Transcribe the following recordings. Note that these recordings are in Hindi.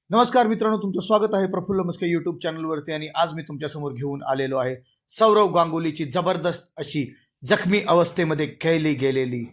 नमस्कार मित्रांनो, तुमचं स्वागत आहे प्रफुल्ल मस्के यूट्यूब चॅनलवरती. आणि आज मी तुमच्यासमोर घेऊन आलेलो आहे सौरव गांगुलीची जबरदस्त अशी जखमी अवस्थेमध्ये खेळली गेलेली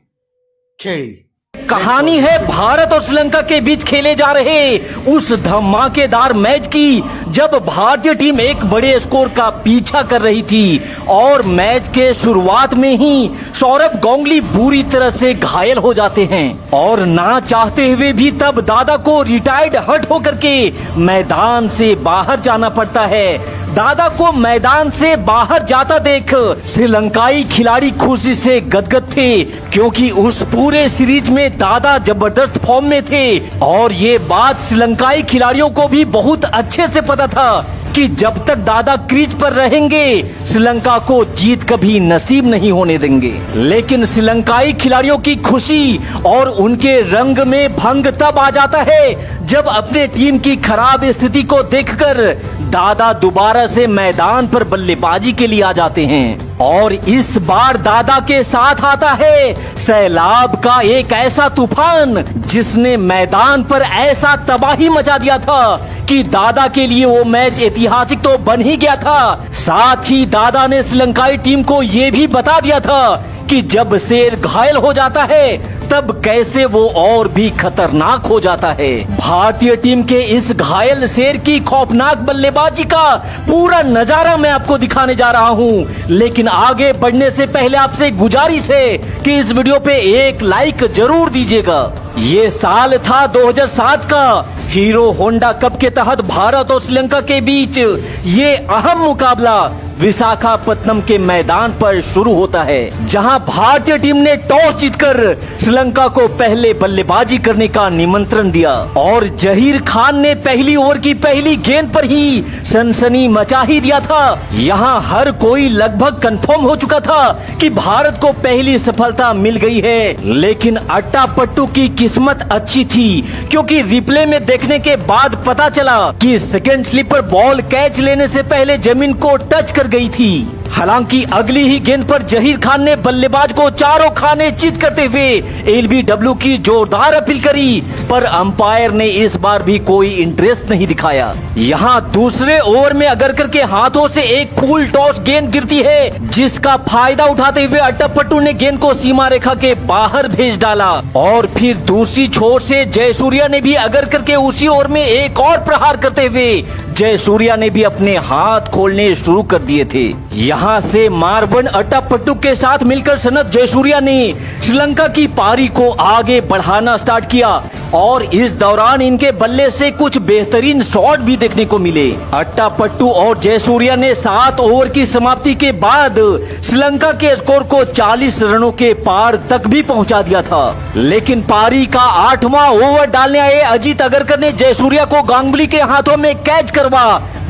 खेळी कहानी है भारत और श्रीलंका के बीच खेले जा रहे उस धमाकेदार मैच की, जब भारतीय टीम एक बड़े स्कोर का पीछा कर रही थी और मैच के शुरुआत में ही सौरव गांगुली बुरी तरह से घायल हो जाते हैं और ना चाहते हुए भी तब दादा को रिटायर्ड हट होकर के मैदान से बाहर जाना पड़ता है। दादा को मैदान से बाहर जाता देख श्रीलंकाई खिलाड़ी खुशी से गदगद थे, क्योंकि उस पूरे सीरीज में दादा जबरदस्त फॉर्म में थे और ये बात श्रीलंकाई खिलाड़ियों को भी बहुत अच्छे से पता था कि जब तक दादा क्रीज पर रहेंगे श्रीलंका को जीत कभी नसीब नहीं होने देंगे। लेकिन श्रीलंकाई खिलाड़ियों की खुशी और उनके रंग में भंग तब आ जाता है जब अपने टीम की खराब स्थिति को देखकर दादा दोबारा से मैदान पर बल्लेबाजी के लिए आ जाते हैं। और इस बार दादा के साथ आता है सैलाब का एक ऐसा तूफान जिसने मैदान पर ऐसा तबाही मचा दिया था कि दादा के लिए वो मैच ऐतिहासिक तो बन ही गया था, साथ ही दादा ने श्रीलंकाई टीम को ये भी बता दिया था कि जब शेर घायल हो जाता है तब कैसे वो और भी खतरनाक हो जाता है। भारतीय टीम के इस घायल शेर की खौफनाक बल्लेबाजी का पूरा नजारा मैं आपको दिखाने जा रहा हूँ, लेकिन आगे बढ़ने से पहले आपसे गुजारिश है कि इस वीडियो पे एक लाइक जरूर दीजिएगा। ये साल था 2007 का। हीरो होंडा कप के तहत भारत और श्रीलंका के बीच ये अहम मुकाबला विशाखापत्तनम के मैदान पर शुरू होता है, जहां भारतीय टीम ने टॉस जीतकर श्रीलंका को पहले बल्लेबाजी करने का निमंत्रण दिया और जहीर खान ने पहली ओवर की पहली गेंद पर ही सनसनी मचा ही दिया था। यहां हर कोई लगभग कंफर्म हो चुका था कि भारत को पहली सफलता मिल गई है, लेकिन अट्टा पट्टू की किस्मत अच्छी थी, क्योंकि रिप्ले में देखने के बाद पता चला कि सेकंड स्लिपर बॉल कैच लेने से पहले जमीन को टच कर गई थी। हालांकि अगली ही गेंद पर जहीर खान ने बल्लेबाज को चारों खाने चित करते हुए एलबीडब्ल्यू की जोरदार अपील करी, पर अंपायर ने इस बार भी कोई इंटरेस्ट नहीं दिखाया। यहाँ दूसरे ओवर में अगरकर के हाथों से एक फुल टॉस गेंद गिरती है, जिसका फायदा उठाते हुए अट्टापट्टू ने गेंद को सीमा रेखा के बाहर भेज डाला और फिर दूसरी छोर से जयसूर्या ने भी अगरकर के उसी ओवर में एक और प्रहार करते हुए जयसूर्या ने भी अपने हाथ खोलने शुरू कर दिए थे। यहाँ से मारवन अट्टापट्टू के साथ मिलकर सनत जयसूर्या ने श्रीलंका की पारी को आगे बढ़ाना स्टार्ट किया और इस दौरान इनके बल्ले से कुछ बेहतरीन शॉट भी देखने को मिले। अट्टापट्टू और जयसूर्या ने 7 ओवर की समाप्ति के बाद श्रीलंका के स्कोर को 40 रनों के पार तक भी पहुंचा दिया था, लेकिन पारी का 8वां ओवर डालने आए अजीत अगरकर ने जयसूर्या को गांगुली के हाथों में कैच करवा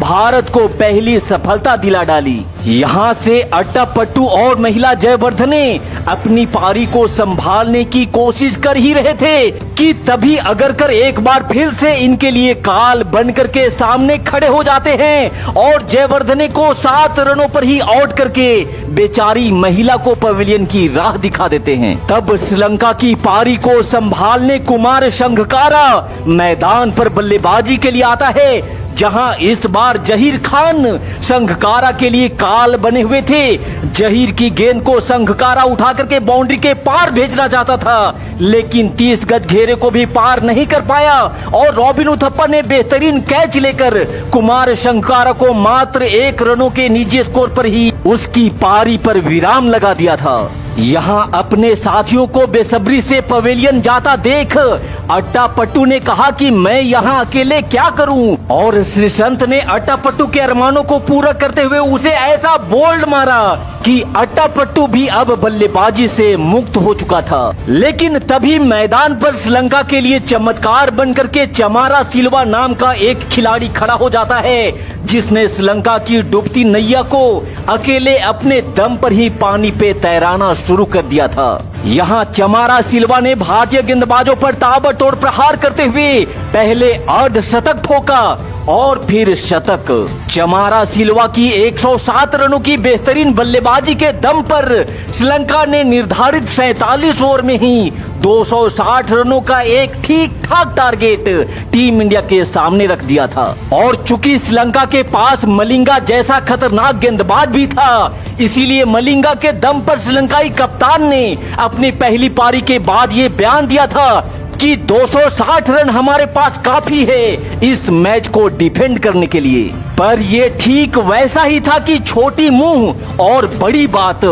भारत को पहली सफलता दिला डाली। यहाँ से अट्टापट्टू और महिला जयवर्धने अपनी पारी को संभालने की कोशिश कर ही रहे थे कि तभी अगरकर एक बार फिर से इनके लिए काल बनकर के सामने खड़े हो जाते हैं और जयवर्धने को 7 रनों पर ही आउट करके बेचारी महिला को पवेलियन की राह दिखा देते हैं। तब श्रीलंका की पारी को संभालने कुमार संगकारा मैदान पर बल्लेबाजी के लिए आता है, जहां इस बार जहीर खान संगकारा के लिए काल बने हुए थे। जहीर की गेंद को संगकारा उठा करके बाउंड्री के पार भेजना चाहता था, लेकिन 30 गज घेरे को भी पार नहीं कर पाया और रॉबिन उथप्पा ने बेहतरीन कैच लेकर कुमार संगकारा को मात्र 1 रनों के निजी स्कोर पर ही उसकी पारी पर विराम लगा दिया था। यहाँ अपने साथियों को बेसब्री से पवेलियन जाता देख अट्टापट्टू ने कहा कि मैं यहाँ अकेले क्या करूं, और श्रीसंत ने अट्टापट्टू के अरमानों को पूरा करते हुए उसे ऐसा बोल्ड मारा कि अट्टापट्टू भी अब बल्लेबाजी से मुक्त हो चुका था। लेकिन तभी मैदान पर श्रीलंका के लिए चमत्कार बनकर के चमारा सिल्वा नाम का एक खिलाड़ी खड़ा हो जाता है, जिसने श्रीलंका की डूबती नैया को अकेले अपने दम पर ही पानी पे तैराना शुरू कर दिया था। यहाँ चमारा सिल्वा ने भारतीय गेंदबाजों पर ताबड़तोड़ प्रहार करते हुए पहले अर्धशतक ठोका और फिर शतक। चमारा सिल्वा की 107 रनों की बेहतरीन बल्लेबाजी के दम पर श्रीलंका ने निर्धारित 47 ओवर में ही 260 रनों का एक ठीक ठाक टारगेट टीम इंडिया के सामने रख दिया था। और चूंकि श्रीलंका के पास मलिंगा जैसा खतरनाक गेंदबाज भी था, इसीलिए मलिंगा के दम पर श्रीलंकाई कप्तान ने अपनी पहली पारी के बाद ये बयान दिया था कि 260 रन हमारे पास काफी है इस मैच को डिफेंड करने के लिए। पर ये ठीक वैसा ही था कि छोटी मुंह और बड़ी बात।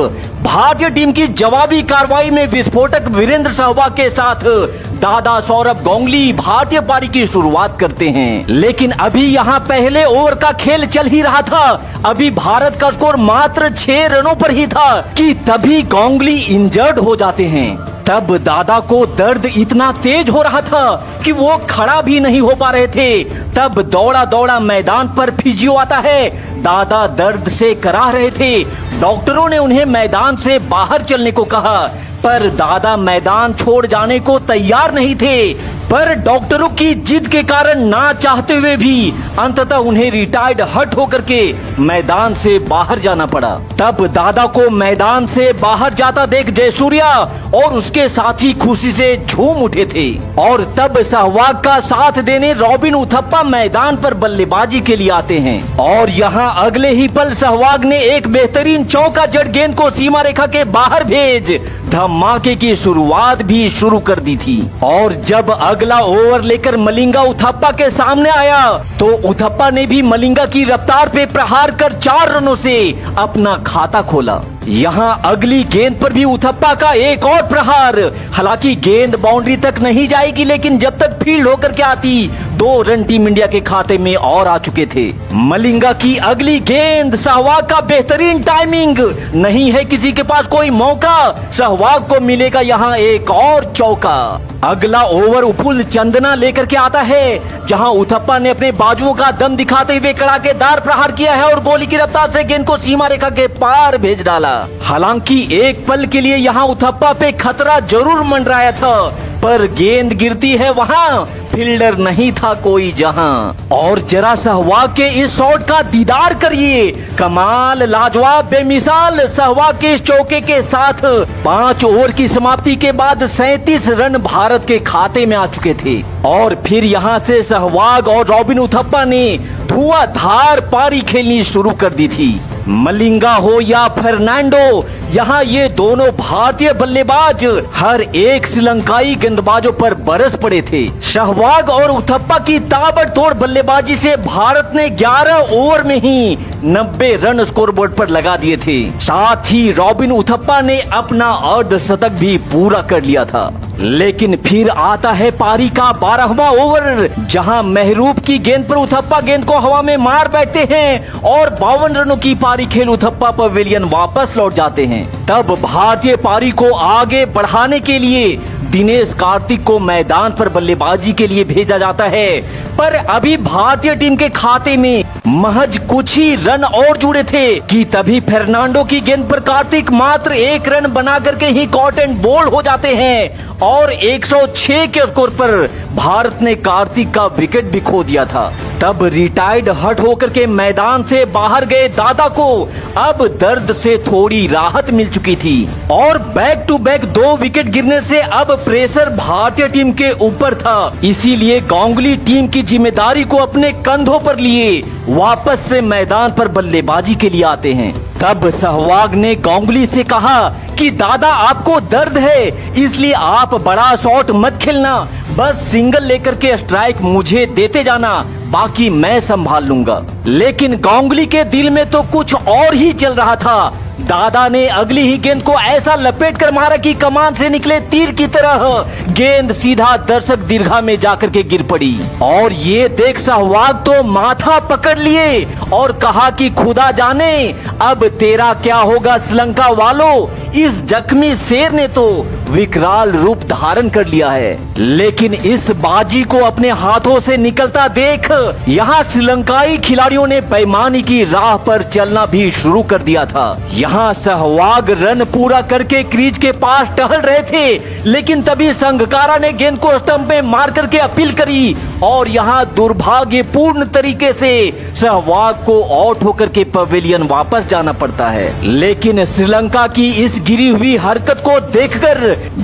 भारतीय टीम की जवाबी कार्रवाई में विस्फोटक वीरेंद्र सहवाग के साथ दादा सौरभ गांगुली भारतीय पारी की शुरुआत करते हैं। लेकिन अभी यहाँ पहले ओवर का खेल चल ही रहा था। अभी भारत का स्कोर मात्र 6 रनों पर ही था कि तभी गांगुली इंजर्ड हो जाते हैं। तब दादा को दर्द इतना तेज हो रहा था कि वो खड़ा भी नहीं हो पा रहे थे। तब दौड़ा दौड़ा मैदान पर फिजियो आता है। दादा दर्द से कराह रहे थे। डॉक्टरों ने उन्हें मैदान से बाहर चलने को कहा, पर दादा मैदान छोड़ जाने को तैयार नहीं थे। पर डॉक्टरों की जिद के कारण ना चाहते हुए भी अंततः उन्हें रिटायर्ड हट होकर के मैदान से बाहर जाना पड़ा। तब दादा को मैदान से बाहर जाता देख जयसूर्या और उसके साथी खुशी से झूम उठे थे। और तब सहवाग का साथ देने रॉबिन उथप्पा मैदान पर बल्लेबाजी के लिए आते हैं। और यहाँ अगले ही पल सहवाग ने एक बेहतरीन चौका जड़ गेंद को सीमा रेखा के बाहर भेज धमाके की शुरुआत भी शुरू कर दी थी। और जब अगला ओवर लेकर मलिंगा उथप्पा के सामने आया तो उथप्पा ने भी मलिंगा की रफ्तार पे प्रहार कर 4 रनों से अपना खाता खोला। यहाँ अगली गेंद पर भी उथप्पा का एक और प्रहार। हालांकि गेंद बाउंड्री तक नहीं जाएगी, लेकिन जब तक फील्ड होकर के आती 2 रन टीम इंडिया के खाते में और आ चुके थे। मलिंगा की अगली गेंद, सहवाग का बेहतरीन टाइमिंग, नहीं है किसी के पास कोई मौका, सहवाग को मिलेगा यहाँ एक और चौका। अगला ओवर उपुल चंदना लेकर के आता है, जहां उथप्पा ने अपने बाजुओं का दम दिखाते हुए कड़ाकेदार प्रहार किया है और गोली की रफ्तार से गेंद को सीमा रेखा के पार भेज डाला। हालांकि एक पल के लिए यहाँ उथप्पा पे खतरा जरूर मंडराया था, पर गेंद गिरती है वहाँ फील्डर नहीं था कोई जहां। और जरा सहवाग के इस शॉट का दीदार करिए, कमाल, लाजवाब, बेमिसाल। सहवाग के इस चौके के साथ 5 ओवर की समाप्ति के बाद 37 रन भारत के खाते में आ चुके थे। और फिर यहां से सहवाग और रॉबिन उथप्पा ने धुआंधार पारी खेलनी शुरू कर दी थी। मलिंगा हो या फर्नांडो, यहाँ ये दोनों भारतीय बल्लेबाज हर एक श्रीलंकाई गेंदबाजों पर बरस पड़े थे। सहवाग और उथप्पा की ताबड़तोड़ बल्लेबाजी से भारत ने 11 ओवर में ही 90 रन स्कोरबोर्ड पर लगा दिए थे। साथ ही रॉबिन उथप्पा ने अपना अर्धशतक भी पूरा कर लिया था। लेकिन फिर आता है पारी का 12वां ओवर, जहां महरूब की गेंद पर उथप्पा गेंद को हवा में मार बैठते हैं और 52 रनों की पारी खेल उथप्पा पवेलियन वापस लौट जाते हैं। तब भारतीय पारी को आगे बढ़ाने के लिए दिनेश कार्तिक को मैदान पर बल्लेबाजी के लिए भेजा जाता है। पर अभी भारतीय टीम के खाते में महज कुछ ही रन और जुड़े थे कि तभी फर्नांडो की गेंद पर कार्तिक मात्र 1 रन बना करके ही कॉट एंड बोल्ड हो जाते हैं। और 106 के स्कोर पर भारत ने कार्तिक का विकेट भी खो दिया था। तब रिटायर्ड हट होकर के मैदान से बाहर गए दादा को अब दर्द से थोड़ी राहत मिल चुकी थी। और बैक टू बैक 2 विकेट गिरने से अब प्रेशर भारतीय टीम के ऊपर था। इसीलिए गांगुली टीम की जिम्मेदारी को अपने कंधों पर लिए वापस से मैदान पर बल्लेबाजी के लिए आते हैं। तब सहवाग ने गांगुली से कहा कि दादा आपको दर्द है, इसलिए आप बड़ा शॉट मत खेलना, बस सिंगल लेकर के स्ट्राइक मुझे देते जाना, बाकी मैं संभाल लूंगा। लेकिन गांगुली के दिल में तो कुछ और ही चल रहा था। दादा ने अगली ही गेंद को ऐसा लपेट कर मारा कि कमान से निकले तीर की तरह गेंद सीधा दर्शक दीर्घा में जाकर के गिर पड़ी। और ये देख सहवाग तो माथा पकड़ लिए और कहा कि खुदा जाने अब तेरा क्या होगा श्रीलंका वालों, इस जख्मी शेर ने तो विकराल रूप धारण कर लिया है। लेकिन इस बाजी को अपने हाथों से निकलता देख यहाँ श्रीलंकाई खिलाड़ियों ने बेईमानी की राह पर चलना भी शुरू कर दिया था। यहाँ सहवाग रन पूरा करके क्रीज के पास टहल रहे थे, लेकिन तभी संगकारा ने गेंद को स्टंप में मार करके अपील करी और यहाँ दुर्भाग्यपूर्ण तरीके से सहवाग को आउट होकर के पवेलियन वापस जाना पड़ता है। लेकिन श्रीलंका की इस गिरी हुई हरकत को देखकर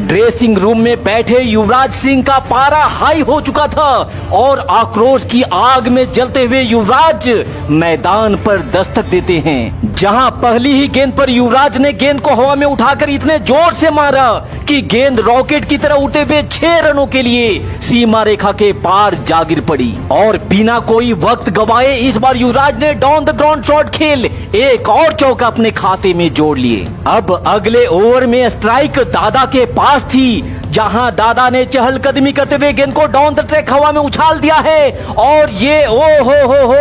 ड्रेसिंग रूम में बैठे युवराज सिंह का पारा हाई हो चुका था और आक्रोश की आग में जलते हुए युवराज मैदान पर दस्तक देते हैं। जहां पहली ही गेंद पर युवराज ने गेंद को हवा में उठाकर इतने जोर से मारा कि गेंद रॉकेट की तरह उड़ते हुए 6 रनों के लिए सीमा रेखा के पार जा गिर पड़ी और बिना कोई वक्त गवाए इस बार युवराज ने डाउन द ग्राउंड शॉट खेल एक और चौका अपने खाते में जोड़ लिए। अब अगले ओवर में स्ट्राइक दादा के पास थी, जहां दादा ने चहलकदमी करते हुए गेंद को डाउन द ट्रैक हवा में उछाल दिया है और ये हो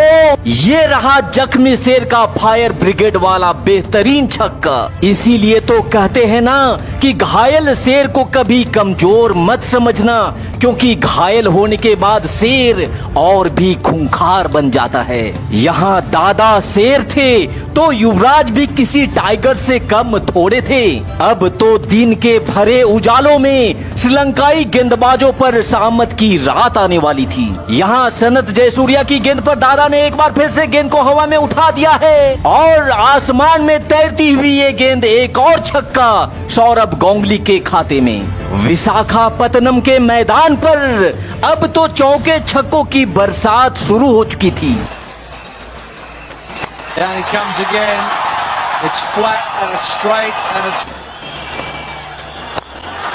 ये रहा जख्मी शेर का फायर ब्रिगेड वाला बेहतरीन छक्का। इसीलिए तो कहते हैं ना कि घायल शेर को कभी कमजोर मत समझना, क्योंकि घायल होने के बाद शेर और भी खूंखार बन जाता है। यहाँ दादा शेर थे तो युवराज भी किसी टाइगर से कम थोड़े थे। अब तो दिन के भरे उजालों में श्रीलंकाई गेंदबाजों पर शामत की रात आने वाली थी। यहाँ सनत जयसूर्या की गेंद पर दादा ने एक बार फिर से गेंद को हवा में उठा दिया है और आसमान में तैरती हुई ये गेंद एक और छक्का सौरभ गांगुली के खाते में। विशाखापत्तनम के मैदान पर अब तो चौके छक्कों की बरसात शुरू हो चुकी थी। Down he comes again. It's flat and it's straight and it's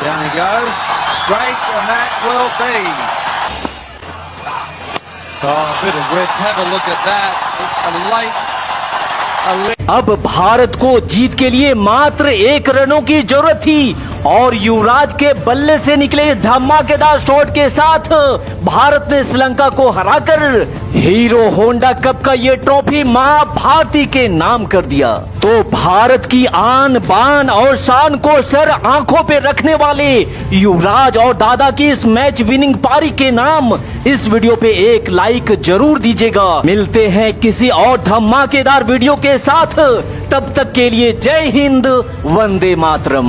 down he goes, straight, and that will be. Oh, a bit of width. Have a look at that. अब भारत को जीत के लिए मात्र 1 रनों की जरूरत थी और युवराज के बल्ले से निकले इस धमाकेदार शॉट के साथ भारत ने श्रीलंका को हराकर हीरो होंडा कप का ये ट्रॉफी मां भारती के नाम कर दिया। तो भारत की आन बान और शान को सर आंखों पे रखने वाले युवराज और दादा की इस मैच विनिंग पारी के नाम इस वीडियो पे एक लाइक जरूर दीजिएगा। मिलते हैं किसी और धमाकेदार वीडियो के साथ, तब तक के लिए जय हिंद, वंदे मातरम।